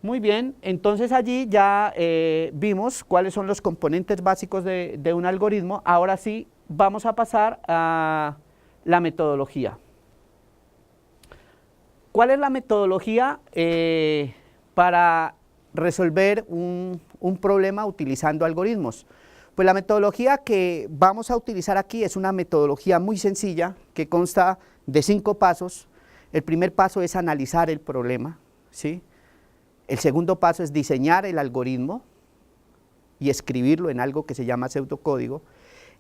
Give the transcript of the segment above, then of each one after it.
Muy bien, entonces allí ya vimos cuáles son los componentes básicos de un algoritmo. Ahora sí, vamos a pasar a la metodología. ¿Cuál es la metodología para resolver un problema utilizando algoritmos? Pues la metodología que vamos a utilizar aquí es una metodología muy sencilla que consta de 5 pasos. El primer paso es analizar el problema, ¿sí? El segundo paso es diseñar el algoritmo y escribirlo en algo que se llama pseudocódigo.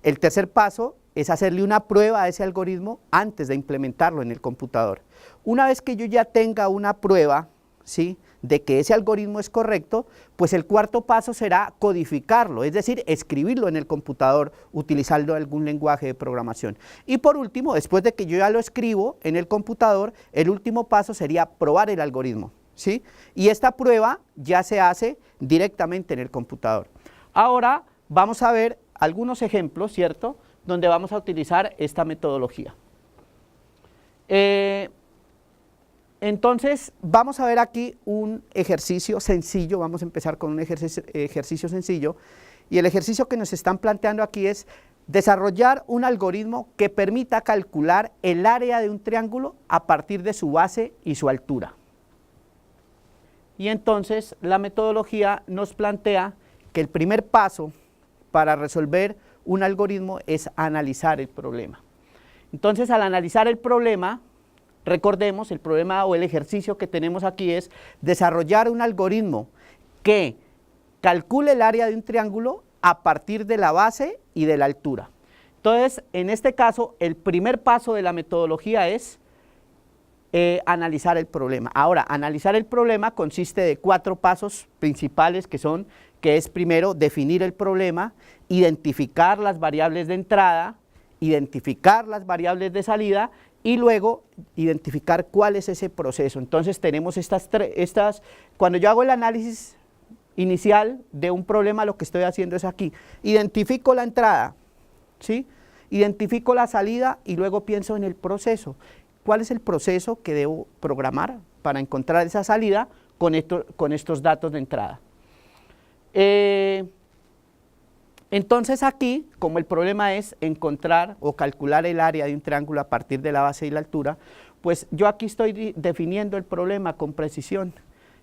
El tercer paso es hacerle una prueba a ese algoritmo antes de implementarlo en el computador. Una vez que yo ya tenga una prueba, ¿sí?, de que ese algoritmo es correcto, pues el cuarto paso será codificarlo, es decir, escribirlo en el computador utilizando algún lenguaje de programación. Y por último, después de que yo ya lo escribo en el computador, el último paso sería probar el algoritmo, ¿sí? Y esta prueba ya se hace directamente en el computador. Ahora vamos a ver algunos ejemplos, ¿cierto?, donde vamos a utilizar esta metodología. Entonces, vamos a ver aquí un ejercicio sencillo, vamos a empezar con un ejercicio sencillo, y el ejercicio que nos están planteando aquí es desarrollar un algoritmo que permita calcular el área de un triángulo a partir de su base y su altura. Y entonces, la metodología nos plantea que el primer paso para resolver un algoritmo es analizar el problema. Entonces, al analizar el problema, recordemos, el problema o el ejercicio que tenemos aquí es desarrollar un algoritmo que calcule el área de un triángulo a partir de la base y de la altura. Entonces, en este caso, el primer paso de la metodología es analizar el problema. Ahora, analizar el problema consiste de 4 pasos principales que es primero definir el problema, identificar las variables de entrada, identificar las variables de salida y luego identificar cuál es ese proceso. Entonces tenemos cuando yo hago el análisis inicial de un problema, lo que estoy haciendo es aquí, identifico la entrada, ¿sí?, identifico la salida y luego pienso en el proceso. ¿Cuál es el proceso que debo programar para encontrar esa salida con estos datos de entrada? Entonces aquí, como el problema es encontrar o calcular el área de un triángulo a partir de la base y la altura, pues yo aquí estoy definiendo el problema con precisión,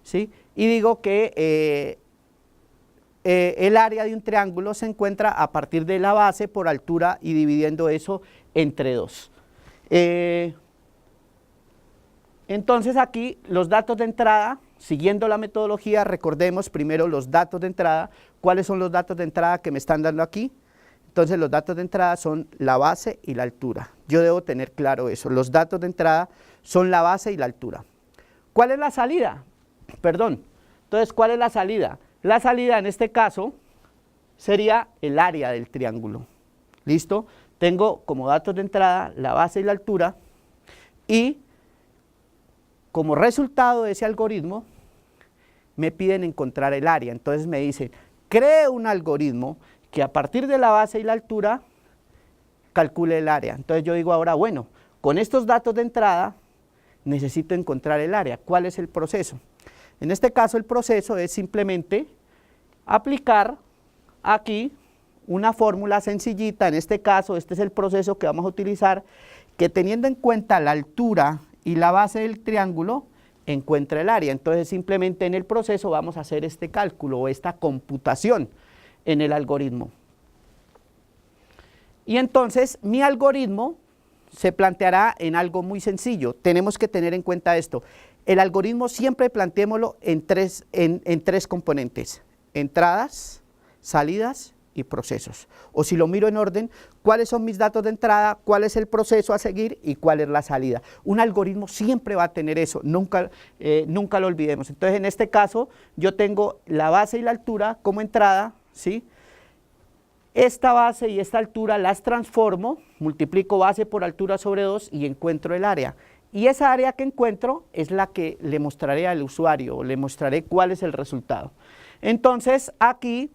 ¿sí? Y digo que el área de un triángulo se encuentra a partir de la base por altura y dividiendo eso entre 2. Entonces aquí los datos de entrada, siguiendo la metodología, recordemos primero los datos de entrada. ¿Cuáles son los datos de entrada que me están dando aquí? Entonces los datos de entrada son la base y la altura. Yo debo tener claro eso, los datos de entrada son la base y la altura. ¿Cuál es la salida? Perdón, entonces ¿cuál es la salida? La salida en este caso sería el área del triángulo. ¿Listo? Tengo como datos de entrada la base y la altura y como resultado de ese algoritmo, me piden encontrar el área. Entonces me dicen, cree un algoritmo que a partir de la base y la altura calcule el área. Entonces yo digo ahora, bueno, con estos datos de entrada necesito encontrar el área. ¿Cuál es el proceso? En este caso el proceso es simplemente aplicar aquí una fórmula sencillita. En este caso, este es el proceso que vamos a utilizar, que teniendo en cuenta la altura y la base del triángulo, encuentra el área. Entonces simplemente en el proceso vamos a hacer este cálculo o esta computación en el algoritmo. Y entonces mi algoritmo se planteará en algo muy sencillo. Tenemos que tener en cuenta esto. El algoritmo siempre planteémoslo en tres componentes: entradas, salidas y procesos. O si lo miro en orden, ¿cuáles son mis datos de entrada? ¿Cuál es el proceso a seguir? ¿Y cuál es la salida? Un algoritmo siempre va a tener eso, nunca lo olvidemos. Entonces, en este caso, yo tengo la base y la altura como entrada, ¿sí? Esta base y esta altura las transformo, multiplico base por altura sobre 2 y encuentro el área. Y esa área que encuentro es la que le mostraré al usuario, o le mostraré cuál es el resultado. Entonces, aquí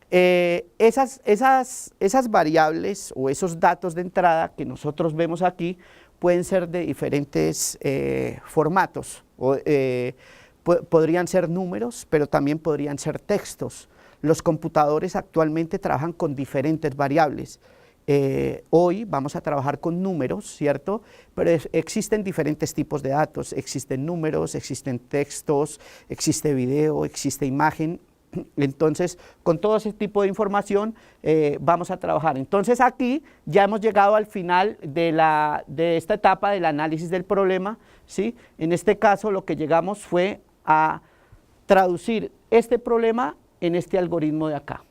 esas variables o esos datos de entrada que nosotros vemos aquí pueden ser de diferentes formatos. podrían ser números, pero también podrían ser textos. Los computadores actualmente trabajan con diferentes variables. Hoy vamos a trabajar con números, ¿cierto? Pero existen diferentes tipos de datos, existen números, existen textos, existe video, existe imagen. Entonces, con todo ese tipo de información vamos a trabajar. Entonces, aquí ya hemos llegado al final de esta etapa del análisis del problema, ¿sí? En este caso, lo que llegamos fue a traducir este problema en este algoritmo de acá.